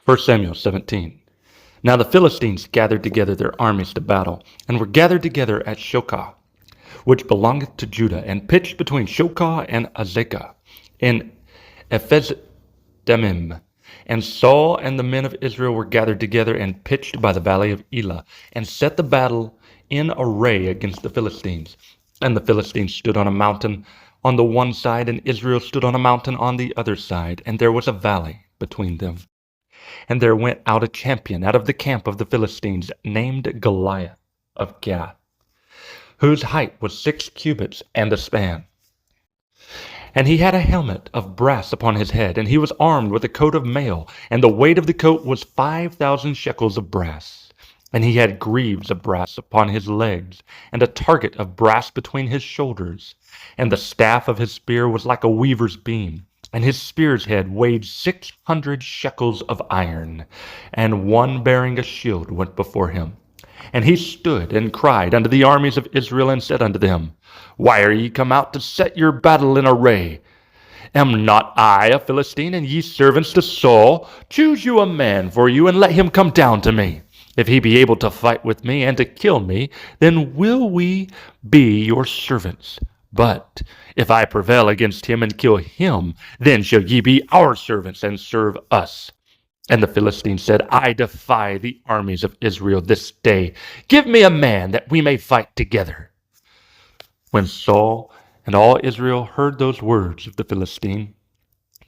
1 Samuel 17. Now the Philistines gathered together their armies to battle, and were gathered together at Shokah, which belongeth to Judah, and pitched between Shokah and Azekah, in Ephes-Dammim. And Saul and the men of Israel were gathered together and pitched by the valley of Elah, and set the battle in array against the Philistines. And the Philistines stood on a mountain on the one side, and Israel stood on a mountain on the other side, and there was a valley between them. And there went out a champion out of the camp of the Philistines, named Goliath of Gath, whose height was 6 cubits and a span. And he had a helmet of brass upon his head, and he was armed with a coat of mail, and the weight of the coat was 5,000 shekels of brass. And he had greaves of brass upon his legs, and a target of brass between his shoulders. And the staff of his spear was like a weaver's beam, and his spear's head weighed 600 shekels of iron. And one bearing a shield went before him. And he stood and cried unto the armies of Israel, and said unto them, Why are ye come out to set your battle in array? Am not I a Philistine, and ye servants to Saul? Choose you a man for you, and let him come down to me. If he be able to fight with me, and to kill me, then will we be your servants. But if I prevail against him and kill him, then shall ye be our servants, and serve us. And the Philistines said, I defy the armies of Israel this day. Give me a man, that we may fight together. When Saul and all Israel heard those words of the Philistine,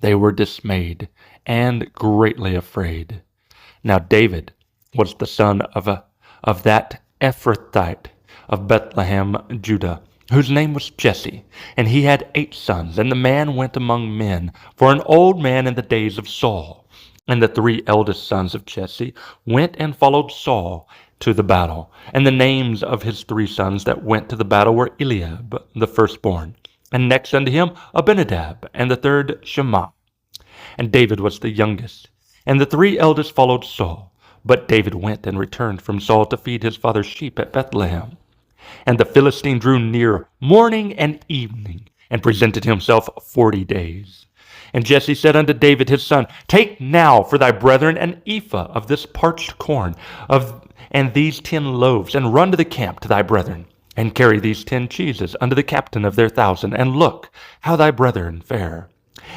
they were dismayed and greatly afraid. Now David was the son of that Ephrathite of Bethlehem, Judah, whose name was Jesse, and he had 8 sons. And the man went among men, for an old man in the days of Saul. And the 3 eldest sons of Jesse went and followed Saul to the battle. And the names of his 3 sons that went to the battle were Eliab, the firstborn, and next unto him Abinadab, and the third Shammah. And David was the youngest. And the 3 eldest followed Saul. But David went and returned from Saul to feed his father's sheep at Bethlehem. And the Philistine drew near morning and evening, and presented himself 40 days. And Jesse said unto David his son, Take now for thy brethren an ephah of this parched corn, and these 10 loaves, and run to the camp to thy brethren, and carry these 10 cheeses unto the captain of their 1,000, and look how thy brethren fare,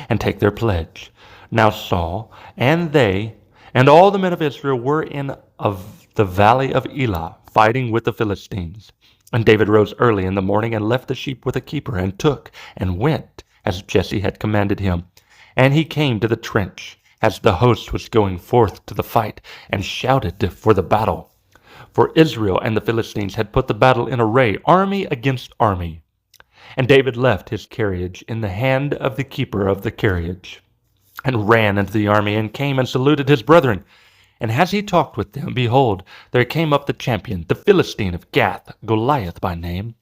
and take their pledge. Now Saul and they and all the men of Israel were in of the valley of Elah, fighting with the Philistines. And David rose early in the morning, and left the sheep with a keeper, and took and went as Jesse had commanded him. And he came to the trench as the host was going forth to the fight, and shouted for the battle. For Israel and the Philistines had put the battle in array, army against army. And David left his carriage in the hand of the keeper of the carriage, and ran into the army, and came and saluted his brethren. And as he talked with them, behold, there came up the champion, the Philistine of Gath, Goliath by name,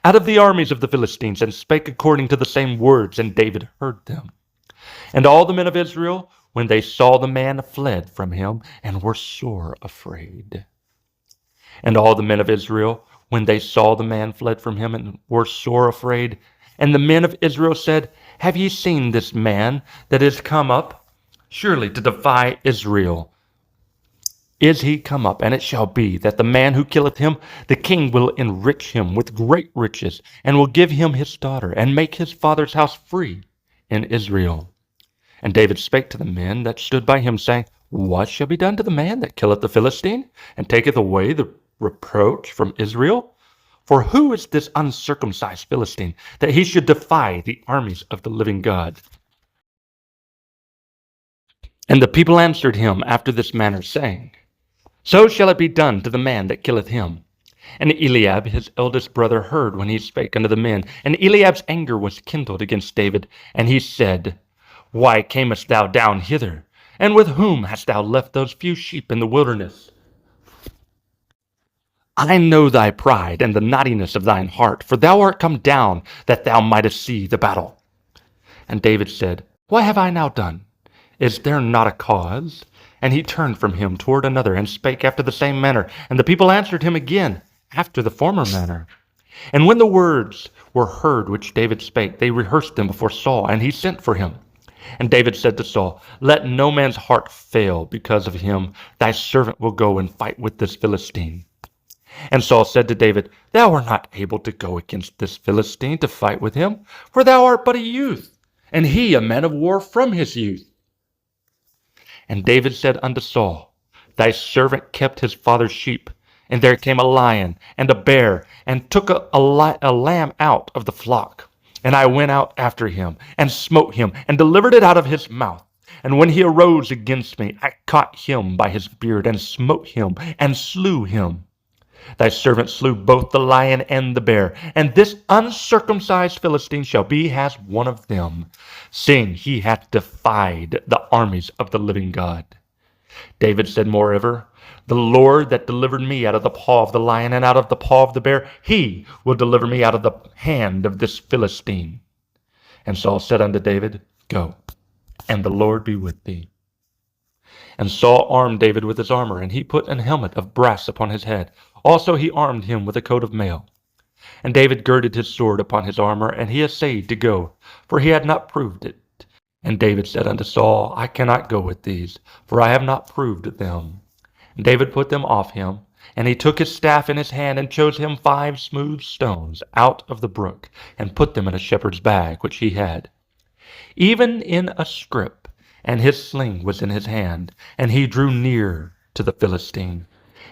out of the armies of the Philistines, and spake according to the same words, and David heard them. And all the men of Israel, when they saw the man, fled from him, and were sore afraid. And all the men of Israel, when they saw the man, fled from him, and were sore afraid. And the men of Israel said, Have ye seen this man that is come up? Surely to defy Israel is he come up. And it shall be that the man who killeth him, the king will enrich him with great riches, and will give him his daughter, and make his father's house free in Israel. And David spake to the men that stood by him, saying, What shall be done to the man that killeth the Philistine, and taketh away the reproach from Israel? For who is this uncircumcised Philistine, that he should defy the armies of the living God? And the people answered him after this manner, saying, So shall it be done to the man that killeth him. And Eliab his eldest brother heard when he spake unto the men. And Eliab's anger was kindled against David. And he said, Why camest thou down hither? And with whom hast thou left those few sheep in the wilderness? I know thy pride and the naughtiness of thine heart, for thou art come down that thou mightest see the battle. And David said, What have I now done? Is there not a cause? And he turned from him toward another, and spake after the same manner. And the people answered him again after the former manner. And when the words were heard which David spake, they rehearsed them before Saul, and he sent for him. And David said to Saul, "Let no man's heart fail because of him. Thy servant will go and fight with this Philistine." And Saul said to David, "Thou art not able to go against this Philistine to fight with him, for thou art but a youth, and he a man of war from his youth." And David said unto Saul, "Thy servant kept his father's sheep, and there came a lion and a bear, and took a lamb out of the flock. And I went out after him, and smote him, and delivered it out of his mouth. And when he arose against me, I caught him by his beard, and smote him, and slew him. Thy servant slew both the lion and the bear, and this uncircumcised Philistine shall be as one of them, seeing he hath defied the armies of the living God." David said, moreover, "The Lord that delivered me out of the paw of the lion and out of the paw of the bear, he will deliver me out of the hand of this Philistine." And Saul said unto David, "Go, and the Lord be with thee." And Saul armed David with his armor, and he put an helmet of brass upon his head. Also he armed him with a coat of mail. And David girded his sword upon his armor, and he essayed to go, for he had not proved it. And David said unto Saul, "I cannot go with these, for I have not proved them." And David put them off him, and he took his staff in his hand, and chose him 5 smooth stones out of the brook, and put them in a shepherd's bag which he had, even in a scrip, and his sling was in his hand, and he drew near to the Philistine.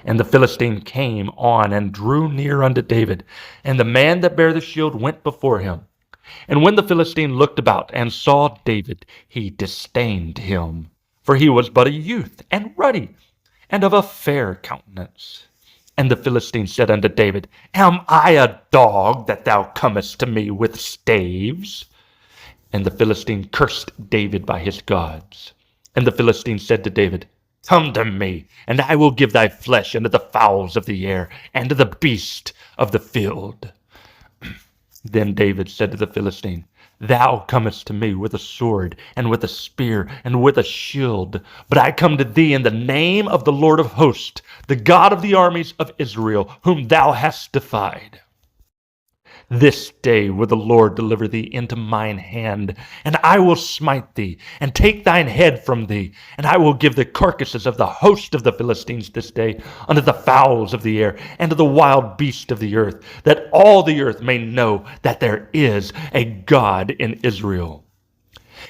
And the Philistine came on and drew near unto David, and the man that bare the shield went before him. And when the Philistine looked about and saw David, he disdained him, for he was but a youth, and ruddy, and of a fair countenance. And the Philistine said unto David, "Am I a dog that thou comest to me with staves?" And the Philistine cursed David by his gods. And the Philistine said to David, "Come to me, and I will give thy flesh unto the fowls of the air, and to the beasts of the field." Then David said to the Philistine, "Thou comest to me with a sword, and with a spear, and with a shield. But I come to thee in the name of the Lord of hosts, the God of the armies of Israel, whom thou hast defied. This day will the Lord deliver thee into mine hand, and I will smite thee, and take thine head from thee, and I will give the carcasses of the host of the Philistines this day unto the fowls of the air, and to the wild beasts of the earth, that all the earth may know that there is a God in Israel.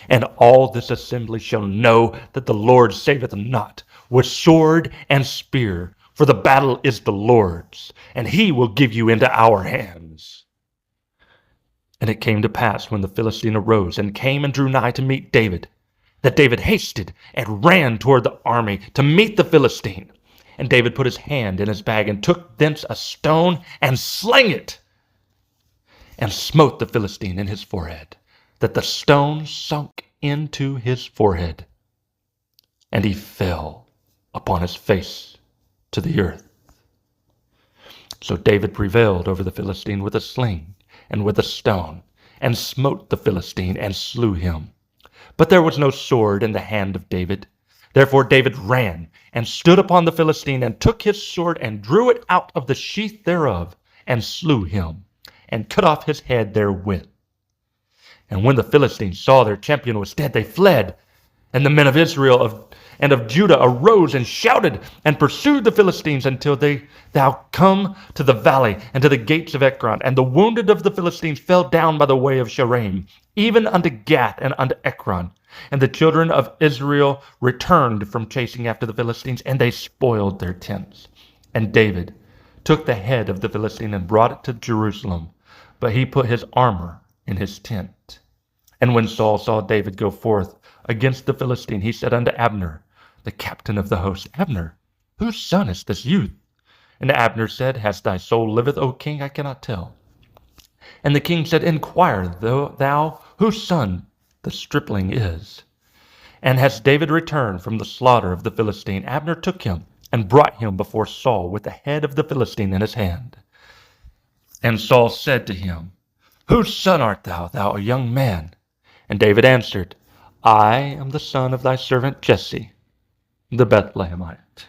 And all this assembly shall know that the Lord saveth not with sword and spear, for the battle is the Lord's, and he will give you into our hands." And it came to pass, when the Philistine arose and came and drew nigh to meet David, that David hasted and ran toward the army to meet the Philistine. And David put his hand in his bag, and took thence a stone, and slang it, and smote the Philistine in his forehead, that the stone sunk into his forehead, and he fell upon his face to the earth. So David prevailed over the Philistine with a sling and with a stone, and smote the Philistine, and slew him. But there was no sword in the hand of David. Therefore David ran, and stood upon the Philistine, and took his sword, and drew it out of the sheath thereof, and slew him, and cut off his head therewith. And when the Philistines saw their champion was dead, they fled. And the men of Israel and of Judah arose and shouted, and pursued the Philistines until thou come to the valley and to the gates of Ekron. And the wounded of the Philistines fell down by the way of Shaaraim, even unto Gath and unto Ekron. And the children of Israel returned from chasing after the Philistines, and they spoiled their tents. And David took the head of the Philistine and brought it to Jerusalem, but he put his armor in his tent. And when Saul saw David go forth against the Philistine, he said unto Abner, the captain of the host, "Abner, whose son is this youth?" And Abner said, "As thy soul liveth, O king, I cannot tell." And the king said, "Inquire thou whose son the stripling is." And as David returned from the slaughter of the Philistine, Abner took him and brought him before Saul with the head of the Philistine in his hand. And Saul said to him, "Whose son art thou, thou young man?" And David answered, "I am the son of thy servant Jesse, the Bethlehemite."